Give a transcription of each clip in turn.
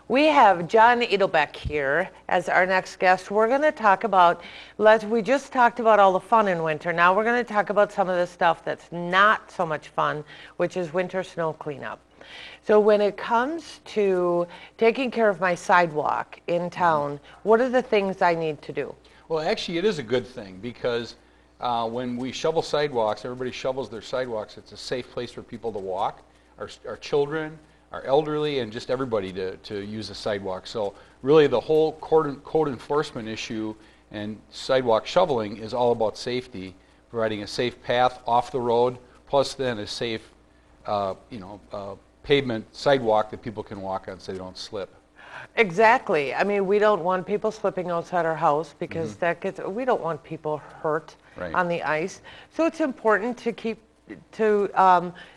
We have John Edelbeck here as our next guest. We're going to talk about, we just talked about all the fun in winter. Now we're going to talk about some of the stuff that's not so much fun, which is winter snow cleanup. So when it comes to taking care of my sidewalk in town, what are the things I need to do? Well, actually, it is a good thing because when we shovel sidewalks, everybody shovels their sidewalks. It's a safe place for people to walk, our children, our elderly, and just everybody to use the sidewalk. So really the whole code enforcement issue and sidewalk shoveling is all about safety, providing a safe path off the road, plus then a safe pavement sidewalk that people can walk on so they don't slip. Exactly. I mean, we don't want people slipping outside our house because we don't want people hurt on the ice. So it's important to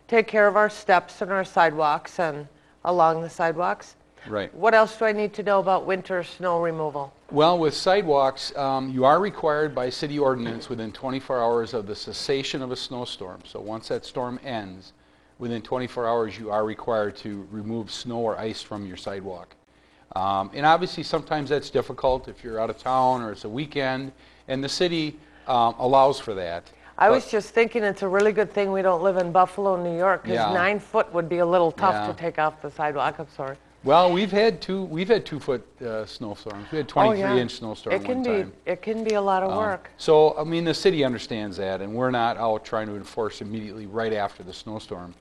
take care of our steps and our sidewalks and along the sidewalks. Right. What else do I need to know about winter snow removal? Well, with sidewalks, you are required by city ordinance within 24 hours of the cessation of a snowstorm. So once that storm ends, within 24 hours you are required to remove snow or ice from your sidewalk. And obviously sometimes that's difficult if you're out of town or it's a weekend, and the city allows for that. I was just thinking it's a really good thing we don't live in Buffalo, New York, because 9 foot would be a little tough to take off the sidewalk. I'm sorry. Well, we've had 2-foot snowstorms. We had 23-inch snowstorm one time. It can be a lot of work. So, I mean, the city understands that, and we're not out trying to enforce immediately right after the snowstorm.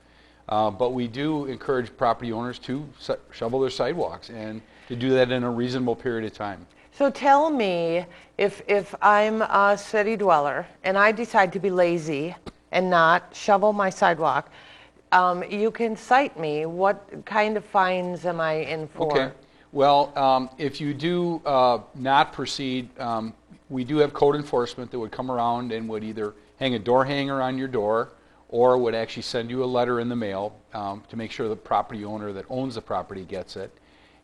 But we do encourage property owners to shovel their sidewalks and to do that in a reasonable period of time. So tell me, if I'm a city dweller and I decide to be lazy and not shovel my sidewalk, you can cite me. What kind of fines am I in for? Okay. Well, if you do not proceed, we do have code enforcement that would come around and would either hang a door hanger on your door or would actually send you a letter in the mail to make sure the property owner that owns the property gets it,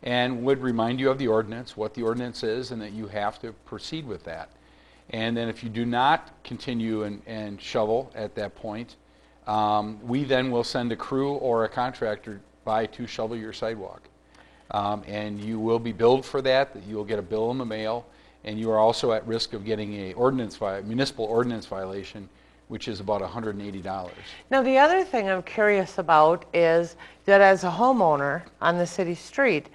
and would remind you of the ordinance, what the ordinance is, and that you have to proceed with that. And then if you do not continue and shovel at that point, we then will send a crew or a contractor by to shovel your sidewalk. And you will be billed for that, you will get a bill in the mail, and you are also at risk of getting a municipal ordinance violation, which is about $180. Now, the other thing I'm curious about is that as a homeowner on the city street,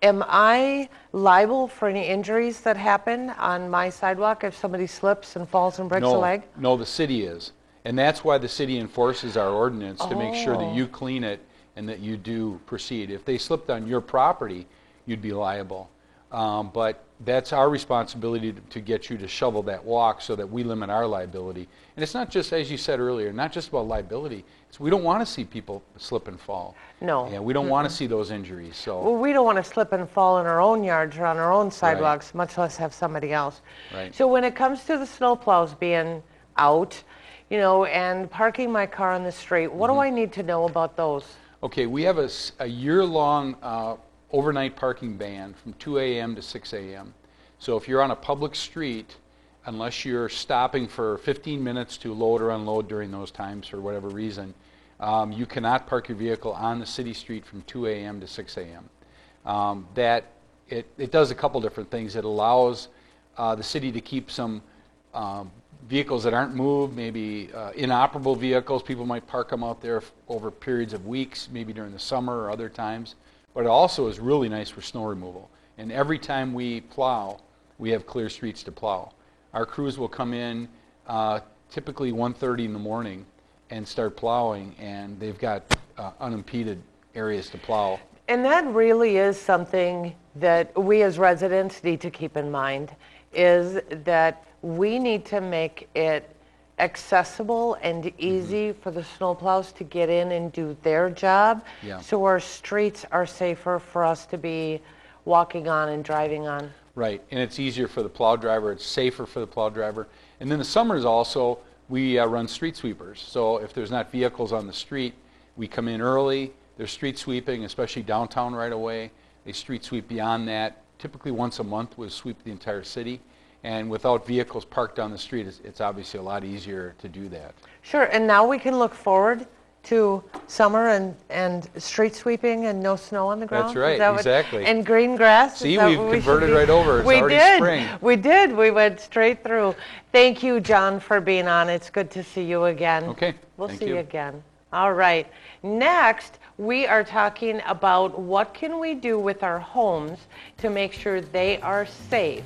am I liable for any injuries that happen on my sidewalk if somebody slips and falls and breaks a leg? No, the city is. And that's why the city enforces our ordinance to make sure that you clean it and that you do proceed. If they slipped on your property, you'd be liable. But that's our responsibility to get you to shovel that walk so that we limit our liability. And it's not just, as you said earlier, not just about liability. It's we don't want to see people slip and fall. No. Yeah, we don't want to see those injuries. So. Well, we don't want to slip and fall in our own yards or on our own sidewalks, much less have somebody else. Right. So when it comes to the snowplows being out, and parking my car on the street, what do I need to know about those? Okay, we have a year-long overnight parking ban from 2 a.m. to 6 a.m. So if you're on a public street, unless you're stopping for 15 minutes to load or unload during those times for whatever reason, you cannot park your vehicle on the city street from 2 a.m. to 6 a.m. It does a couple different things. It allows the city to keep some vehicles that aren't moved, maybe inoperable vehicles. People might park them out there over periods of weeks, maybe during the summer or other times. But it also is really nice for snow removal. And every time we plow, we have clear streets to plow. Our crews will come in typically 1:30 in the morning and start plowing, and they've got unimpeded areas to plow. And that really is something that we as residents need to keep in mind, is that we need to make it accessible and easy for the snowplows to get in and do their job, so our streets are safer for us to be walking on and driving on. Right, and it's easier for the plow driver, it's safer for the plow driver. And then the summers also, we run street sweepers. So if there's not vehicles on the street, we come in early, there's street sweeping, especially downtown right away. They street sweep beyond that. Typically once a month we'll sweep the entire city. And without vehicles parked on the street, it's obviously a lot easier to do that. Sure, and now we can look forward to summer and street sweeping and no snow on the ground? That's right, Is that exactly. And green grass? Is See, that we've what we should converted be- right over. It's we already did. spring. We did. We went straight through. Thank you, John, for being on. It's good to see you again. Okay, We'll thank see you you. again. All right. Next, we are talking about what can we do with our homes to make sure they are safe